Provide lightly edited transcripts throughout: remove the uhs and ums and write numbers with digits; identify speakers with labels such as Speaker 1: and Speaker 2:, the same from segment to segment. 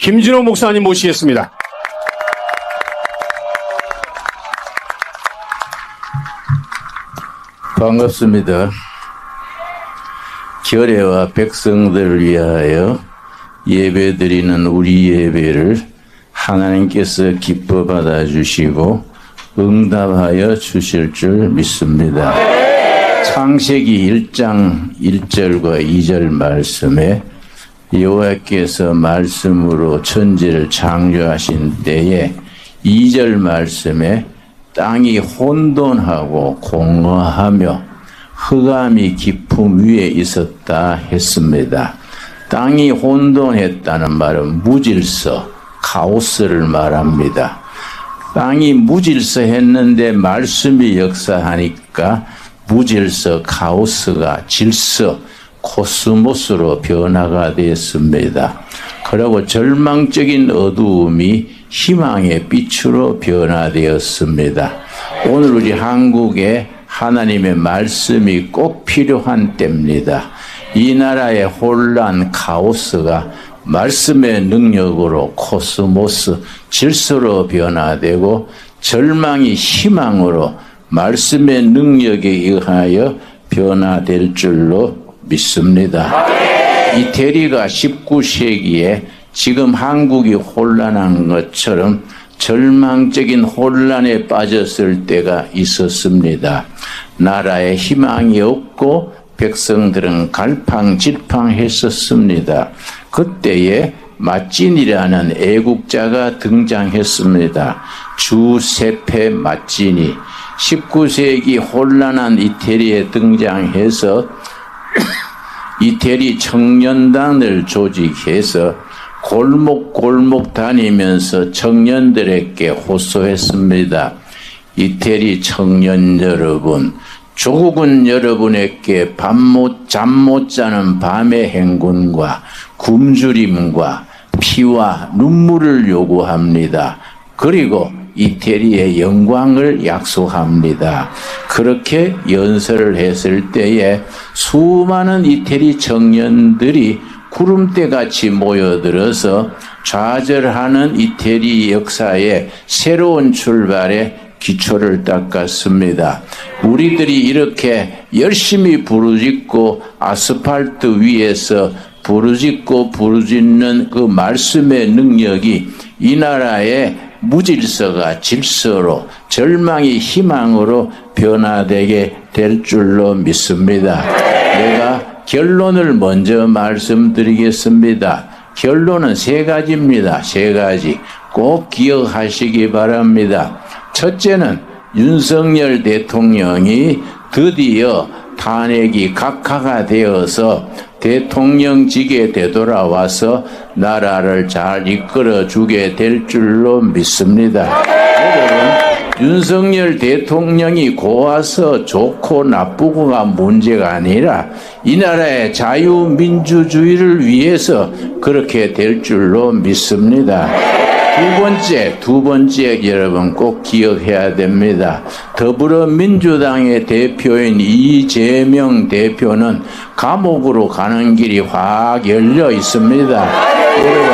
Speaker 1: 김진호 목사님 모시겠습니다.
Speaker 2: 반갑습니다. 결례와 백성들을 위하여 예배드리는 우리 예배를 하나님께서 기뻐 받아주시고 응답하여 주실 줄 믿습니다. 창세기 1장 1절과 2절 말씀에 여호와께서 말씀으로 천지를 창조하신 때에 2절 말씀에 땅이 혼돈하고 공허하며 흑암이 깊음 위에 있었다 했습니다. 땅이 혼돈했다는 말은 무질서, 카오스를 말합니다. 땅이 무질서했는데 말씀이 역사하니까 무질서, 카오스가 질서, 코스모스로 변화가 됐습니다. 그리고 절망적인 어두움이 희망의 빛으로 변화되었습니다. 오늘 우리 한국에 하나님의 말씀이 꼭 필요한 때입니다. 이 나라의 혼란, 카오스가 말씀의 능력으로 코스모스, 질서로 변화되고 절망이 희망으로 말씀의 능력에 의하여 변화될 줄로 믿습니다. 이태리가 19세기에 지금 한국이 혼란한 것처럼 절망적인 혼란에 빠졌을 때가 있었습니다. 나라에 희망이 없고 백성들은 갈팡질팡했었습니다. 그때에 마찐이라는 애국자가 등장했습니다. 주세페 마찐이 19세기 혼란한 이태리에 등장해서 이태리 청년단을 조직해서 골목골목 다니면서 청년들에게 호소했습니다. 이태리 청년 여러분, 조국은 여러분에게 잠 못 자는 밤의 행군과 굶주림과 피와 눈물을 요구합니다. 그리고 이태리의 영광을 약속합니다. 그렇게 연설을 했을 때에 수많은 이태리 청년들이 구름대같이 모여들어서 좌절하는 이태리 역사의 새로운 출발에 기초를 닦았습니다. 우리들이 이렇게 열심히 부르짖고 아스팔트 위에서 부르짖는 그 말씀의 능력이 이 나라의 무질서가 질서로, 절망이 희망으로 변화되게 될 줄로 믿습니다. 내가 결론을 먼저 말씀드리겠습니다. 결론은 세 가지입니다. 세 가지. 꼭 기억하시기 바랍니다. 첫째는 윤석열 대통령이 드디어 탄핵이 각하가 되어서 대통령직에 되돌아와서 나라를 잘 이끌어주게 될 줄로 믿습니다. 여러분, 윤석열 대통령이 고와서 좋고 나쁘고가 문제가 아니라 이 나라의 자유민주주의를 위해서 그렇게 될 줄로 믿습니다. 두 번째 여러분 꼭 기억해야 됩니다. 더불어민주당의 대표인 이재명 대표는 감옥으로 가는 길이 확 열려 있습니다. 여러분,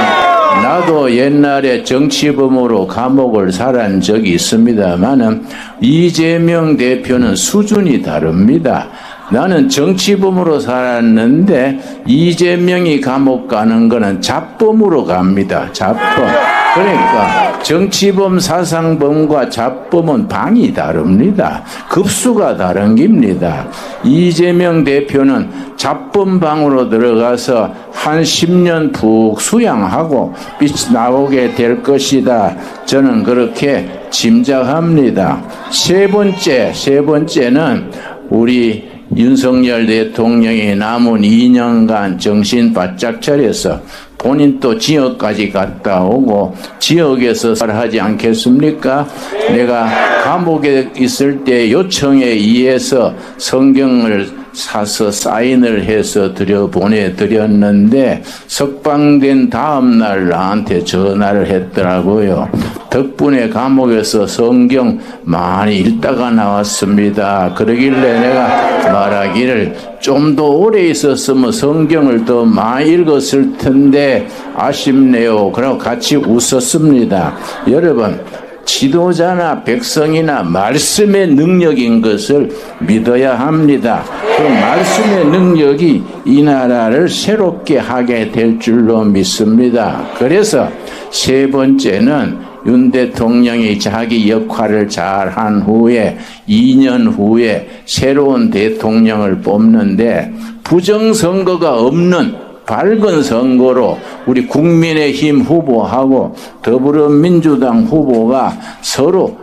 Speaker 2: 나도 옛날에 정치범으로 감옥을 살한 적이 있습니다만은 이재명 대표는 수준이 다릅니다. 나는 정치범으로 살았는데 이재명이 감옥 가는 거는 잡범으로 갑니다. 잡범. 그러니까 정치범, 사상범과 잡범은 방이 다릅니다. 급수가 다른 겁니다. 이재명 대표는 잡범방으로 들어가서 한 10년 푹 수양하고 빛이 나오게 될 것이다. 저는 그렇게 짐작합니다. 세 번째는 우리 윤석열 대통령이 남은 2년간 정신 바짝 차려서 본인 또 지역까지 갔다 오고 지역에서 하지 않겠습니까? 내가 감옥에 있을 때 요청에 의해서 성경을 사서 사인을 해서 보내드렸는데 석방된 다음 날 나한테 전화를 했더라고요. 덕분에 감옥에서 성경 많이 읽다가 나왔습니다. 그러길래 내가 말하기를 좀 더 오래 있었으면 성경을 더 많이 읽었을 텐데 아쉽네요. 그러고 같이 웃었습니다. 여러분, 지도자나 백성이나 말씀의 능력인 것을 믿어야 합니다. 그 말씀의 능력이 이 나라를 새롭게 하게 될 줄로 믿습니다. 그래서 세 번째는 윤 대통령이 자기 역할을 잘한 후에 2년 후에 새로운 대통령을 뽑는데 부정선거가 없는 밝은 선거로 우리 국민의힘 후보하고 더불어민주당 후보가 서로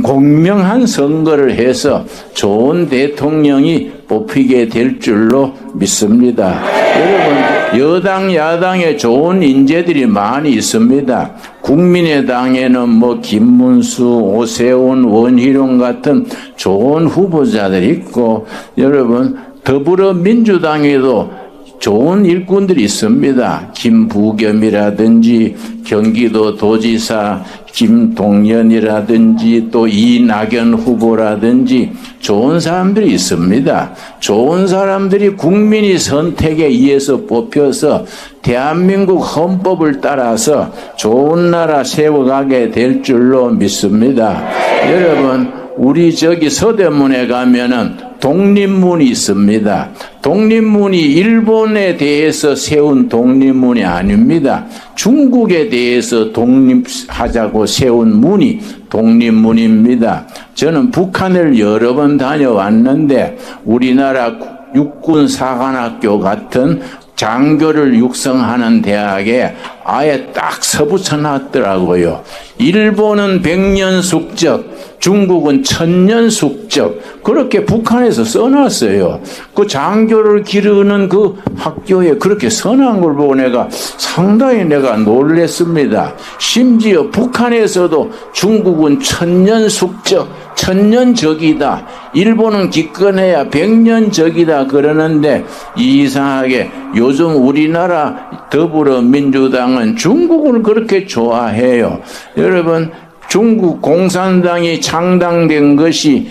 Speaker 2: 공명한 선거를 해서 좋은 대통령이 뽑히게 될 줄로 믿습니다. 여러분, 여당 야당에 좋은 인재들이 많이 있습니다. 국민의당에는 김문수, 오세훈, 원희룡 같은 좋은 후보자들이 있고, 여러분 더불어민주당에도 좋은 일꾼들이 있습니다. 김부겸이라든지 경기도 도지사 김동연이라든지 또 이낙연 후보라든지 좋은 사람들이 있습니다. 좋은 사람들이 국민이 선택에 의해서 뽑혀서 대한민국 헌법을 따라서 좋은 나라 세워가게 될 줄로 믿습니다. 여러분, 우리 저기 서대문에 가면은 독립문이 있습니다. 독립문이 일본에 대해서 세운 독립문이 아닙니다. 중국에 대해서 독립하자고 세운 문이 독립문입니다. 저는 북한을 여러 번 다녀왔는데 우리나라 육군 사관학교 같은 장교를 육성하는 대학에 아예 딱 서붙여 놨더라고요. 일본은 100년 숙적, 중국은 1000년 숙적, 그렇게 북한에서 써놨어요. 그 장교를 기르는 그 학교에 그렇게 써놓은 걸 보고 내가 상당히 놀랬습니다. 심지어 북한에서도 중국은 1000년 숙적, 1000년 적이다, 일본은 기껏해야 100년 적이다 그러는데 이상하게 요즘 우리나라 더불어민주당은 중국을 그렇게 좋아해요. 여러분, 중국 공산당이 창당된 것이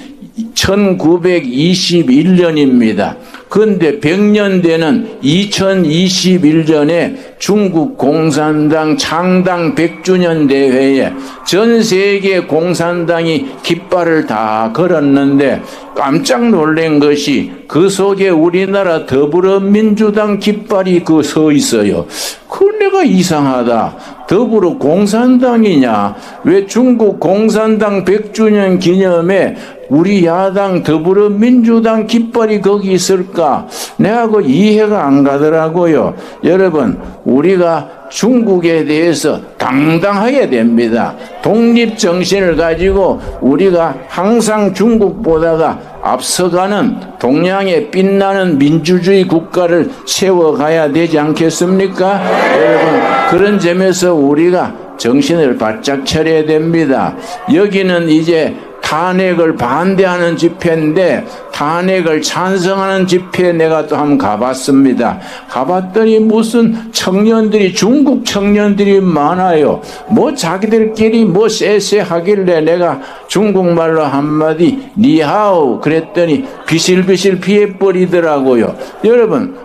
Speaker 2: 1921년입니다. 그런데 100년 되는 2021년에 중국 공산당 창당 100주년 대회에 전 세계 공산당이 깃발을 다 걸었는데 깜짝 놀란 것이 그 속에 우리나라 더불어민주당 깃발이 서 있어요. 그 내가 이상하다. 더불어 공산당이냐? 왜 중국 공산당 100주년 기념에 우리 야당 더불어민주당 깃발이 거기 있을까? 내가 그 이해가 안 가더라고요. 여러분, 우리가 중국에 대해서 당당하게 됩니다. 독립정신을 가지고 우리가 항상 중국보다가 앞서가는 동양의 빛나는 민주주의 국가를 세워가야 되지 않겠습니까? 여러분, 그런 점에서 우리가 정신을 바짝 차려야 됩니다. 여기는 이제 탄핵을 반대하는 집회인데 탄핵을 찬성하는 집회에 내가 또 한번 가봤습니다. 가봤더니 무슨 청년들이, 중국 청년들이 많아요. 자기들끼리 쎄쎄 하길래 내가 중국말로 한마디 니하오 그랬더니 비실비실 피해버리더라고요. 여러분,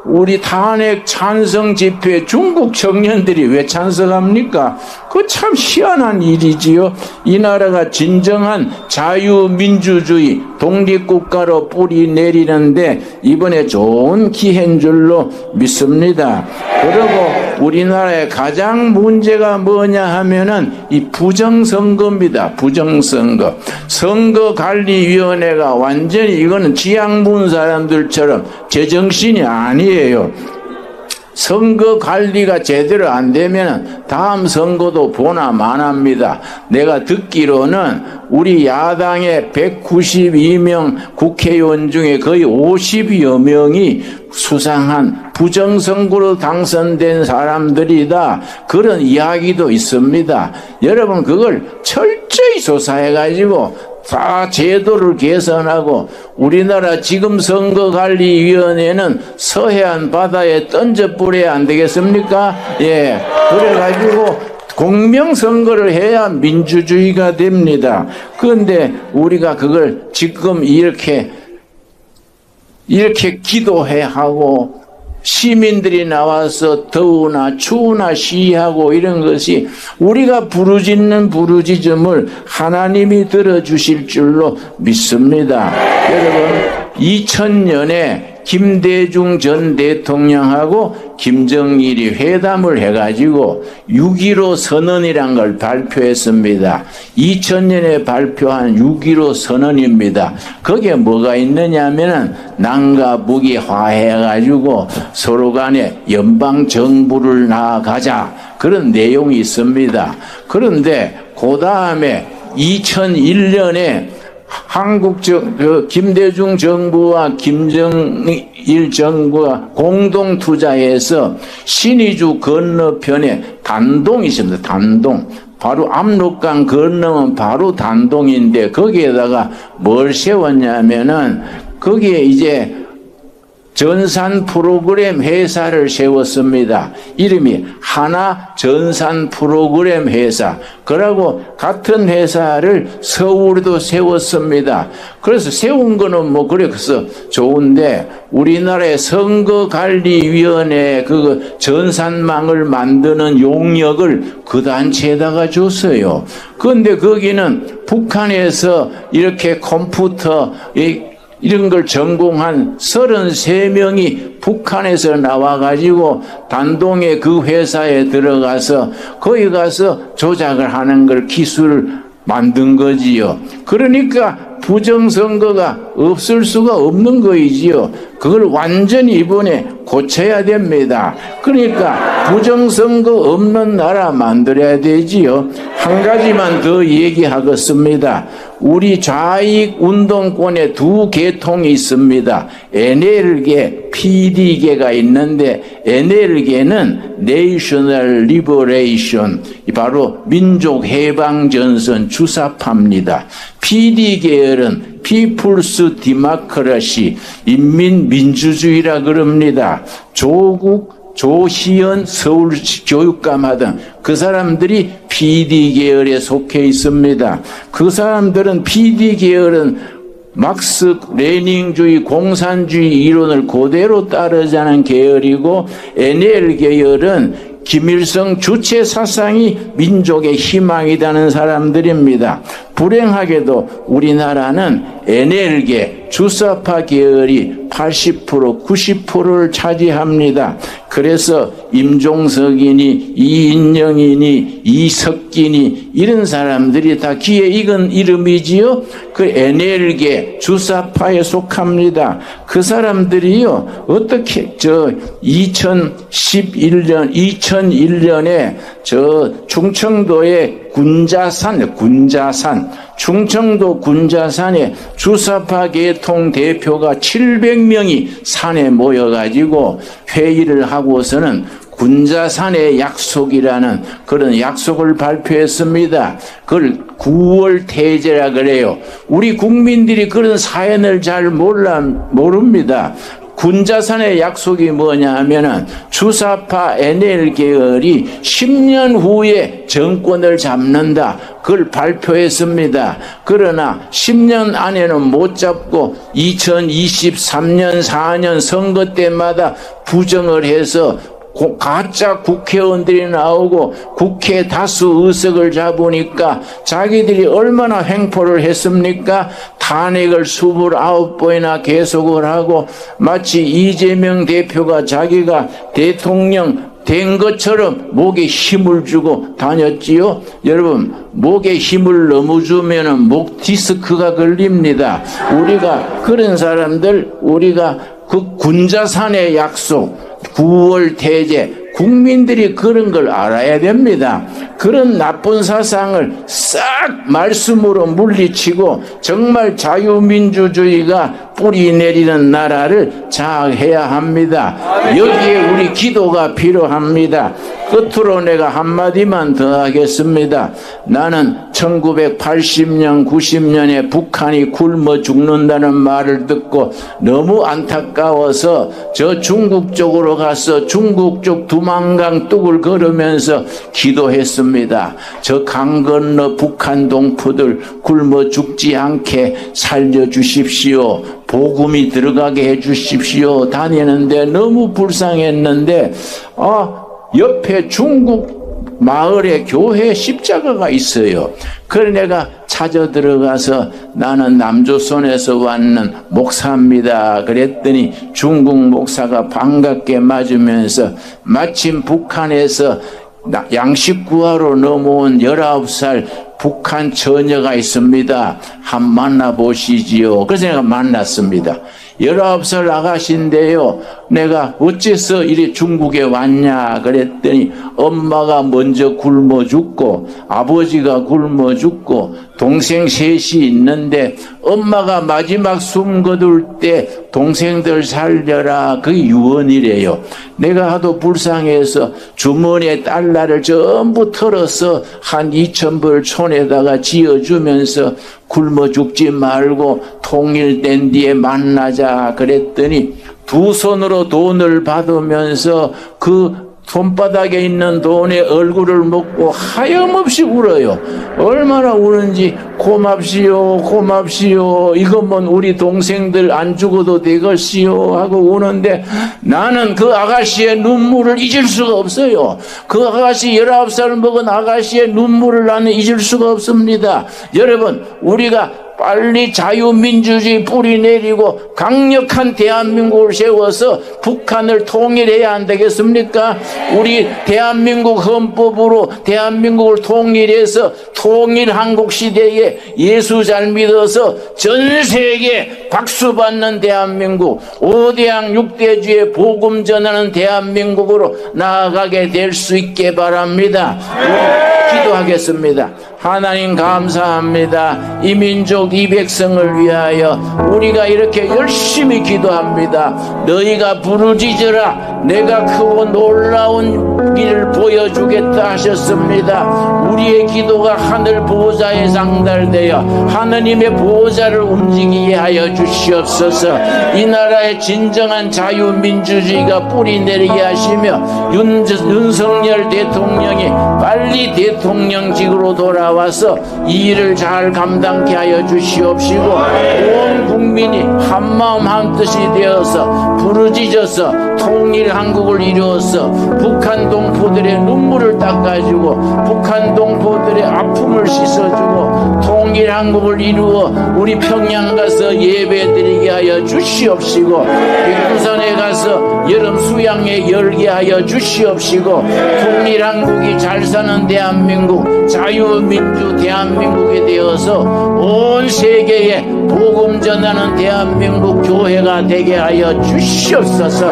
Speaker 2: 우리 탄핵 찬성 집회에 중국 청년들이 왜 찬성합니까? 그거 참 희한한 일이지요. 이 나라가 진정한 자유민주주의 독립국가로 뿌리 내리는데 이번에 좋은 기회인 줄로 믿습니다. 그리고 우리나라의 가장 문제가 뭐냐 하면은 이 부정선거입니다. 부정선거. 선거관리위원회가 완전히 이거는 지향문 사람들처럼 제정신이 아니에요. 선거 관리가 제대로 안 되면 다음 선거도 보나 마나입니다. 내가 듣기로는 우리 야당의 192명 국회의원 중에 거의 50여 명이 수상한 부정선거로 당선된 사람들이다, 그런 이야기도 있습니다. 여러분, 그걸 철저히 조사해가지고 다 제도를 개선하고 우리나라 지금 선거관리위원회는 서해안 바다에 던져 뿌려야 안 되겠습니까? 예. 그래가지고 공명선거를 해야 민주주의가 됩니다. 그런데 우리가 그걸 지금 이렇게 기도해 하고 시민들이 나와서 더우나 추우나 시위하고 이런 것이 우리가 부르짖는 부르짖음을 하나님이 들어주실 줄로 믿습니다. 여러분 2000년에 김대중 전 대통령하고 김정일이 회담을 해가지고 6.15 선언이란 걸 발표했습니다. 2000년에 발표한 6.15 선언입니다. 거기에 뭐가 있느냐면은 남과 북이 화해해가지고 서로 간에 연방정부를 나아가자. 그런 내용이 있습니다. 그런데 그 다음에 2001년에 김대중 정부와 김정일 정부가 공동 투자해서 신의주 건너편에 단동이 있습니다. 단동. 바로 압록강 건너면 바로 단동인데 거기에다가 뭘 세웠냐면은 거기에 이제 전산 프로그램 회사를 세웠습니다. 이름이 하나 전산 프로그램 회사. 그러고 같은 회사를 서울에도 세웠습니다. 그래서 세운 거는 뭐 그래서 좋은데 우리나라의 선거관리위원회 그 전산망을 만드는 용역을 그 단체에다가 줬어요. 그런데 거기는 북한에서 이렇게 컴퓨터 이런 걸 전공한 33명이 북한에서 나와가지고 단동의 그 회사에 들어가서 거기 가서 조작을 하는 걸 기술을 만든 거지요. 그러니까 부정선거가 없을 수가 없는 거이지요. 그걸 완전히 이번에 고쳐야 됩니다. 그러니까 부정선거 없는 나라 만들어야 되지요. 한 가지만 더 얘기하겠습니다. 우리 좌익운동권에 두 계통이 있습니다. NL계, PD계가 있는데 NL계는 National Liberation, 바로 민족해방전선 주사파입니다. PD계열은 People's Democracy, 인민민주주의라 그럽니다. 조희연 서울시 교육감 하던 그 사람들이 PD 계열에 속해 있습니다. 그 사람들은 PD 계열은 막스 레닌주의 공산주의 이론을 그대로 따르자는 계열이고 NL 계열은 김일성 주체 사상이 민족의 희망이라는 사람들입니다. 불행하게도 우리나라는 NL계 주사파 계열이 80%, 90%를 차지합니다. 그래서 임종석이니 이인영이니 이석기니 이런 사람들이 다 귀에 익은 이름이지요. 그 NL계 주사파에 속합니다. 그 사람들이요 어떻게 2001년에 충청도의 군자산 충청도 군자산에 주사파 계통 대표가 700명이 산에 모여가지고 회의를 하고서는 군자산의 약속이라는 그런 약속을 발표했습니다. 그걸 9월 태제라 그래요. 우리 국민들이 그런 사연을 잘 모릅니다. 군자산의 약속이 뭐냐 하면은 주사파 NL 계열이 10년 후에 정권을 잡는다. 그걸 발표했습니다. 그러나 10년 안에는 못 잡고 2023년 4년 선거 때마다 부정을 해서 가짜 국회의원들이 나오고 국회 다수 의석을 잡으니까 자기들이 얼마나 횡포를 했습니까? 탄핵을 29번이나 계속을 하고 마치 이재명 대표가 자기가 대통령 된 것처럼 목에 힘을 주고 다녔지요. 여러분 목에 힘을 너무 주면은 목 디스크가 걸립니다. 우리가 그런 사람들 우리가 그 군자산의 약속 9월 태제 국민들이 그런 걸 알아야 됩니다. 그런 나쁜 사상을 싹 말씀으로 물리치고 정말 자유민주주의가 뿌리 내리는 나라를 장악해야 합니다. 여기에 우리 기도가 필요합니다. 끝으로 내가 한마디만 더 하겠습니다. 나는 1980년, 90년에 북한이 굶어 죽는다는 말을 듣고 너무 안타까워서 저 중국 쪽으로 가서 중국 쪽 두만강 뚝을 걸으면서 기도했습니다. 저 강 건너 북한 동포들 굶어 죽지 않게 살려주십시오. 복음이 들어가게 해주십시오. 다니는데 너무 불쌍했는데 옆에 중국 마을에 교회 십자가가 있어요. 그래 내가 찾아 들어가서 나는 남조선에서 왔는 목사입니다. 그랬더니 중국 목사가 반갑게 맞으면서 마침 북한에서 양식 구하러 넘어온 19살 북한 처녀가 있습니다. 한번 만나보시지요. 그래서 내가 만났습니다. 19살 아가씨인데요. 내가 어째서 이리 중국에 왔냐 그랬더니 엄마가 먼저 굶어 죽고 아버지가 굶어 죽고 동생 셋이 있는데 엄마가 마지막 숨 거둘 때 동생들 살려라 그 유언이래요. 내가 하도 불쌍해서 주머니에 달러를 전부 털어서 한 2,000불 촌에다가 지어주면서 굶어 죽지 말고 통일된 뒤에 만나자 그랬더니 두 손으로 돈을 받으면서 그 손바닥에 있는 돈에 얼굴을 먹고 하염없이 울어요. 얼마나 우는지 고맙시오 고맙시오 이것만 우리 동생들 안 죽어도 되겠시오 하고 우는데 나는 그 아가씨의 눈물을 잊을 수가 없어요. 그 아가씨 19살 먹은 아가씨의 눈물을 나는 잊을 수가 없습니다. 여러분 우리가 빨리 자유민주주의 뿌리 내리고 강력한 대한민국을 세워서 북한을 통일해야 안 되겠습니까? 우리 대한민국 헌법으로 대한민국을 통일해서 통일한국 시대에 예수 잘 믿어서 전 세계 박수받는 대한민국 5대양 6대주의 복음 전하는 대한민국으로 나아가게 될 수 있게 바랍니다. 기도하겠습니다. 하나님 감사합니다. 이 민족 이 백성을 위하여 우리가 이렇게 열심히 기도합니다. 너희가 부르짖으라 내가 크고 놀라운 일을 보여주겠다 하셨습니다. 우리의 기도가 하늘 보호자에 상달되어 하느님의 보호자를 움직이게 하여 주시옵소서. 이 나라의 진정한 자유민주주의가 뿌리 내리게 하시며 윤석열 대통령이 빨리 대통령직으로 돌아와서 이 일을 잘 감당케 하여 주시옵시고 온 국민이 한마음 한뜻이 되어서 부르짖어서 통일한국을 이루어서 북한 동포들의 눈물을 닦아주고 북한 동포들의 아픔을 씻어주고 통일한국을 이루어 우리 평양 가서 예배드리게 하여 주시옵시고 백두산에 가서 여름 수양에 열게 하여 주시옵시고 통일한국이 잘 사는 대한민국 자유민주 대한민국이 되어서 온 세계에 복음 전하는 대한민국 교회가 되게 하여 주시옵소서.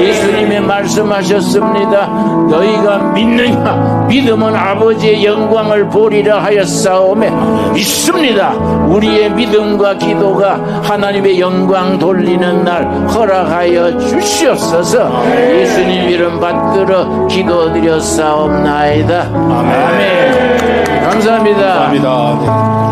Speaker 2: 예수님이 말씀하셨습니다. 너희가 믿느냐? 믿으면 아버지의 영광을 보리라 하였사오매 믿습니다. 우리의 믿음과 기도가 하나님의 영광 돌리는 날 허락하여 주시옵소서. 예수님 이름 받들어 기도드렸사옵나이다. 아멘. 감사합니다.
Speaker 1: 감사합니다. 네.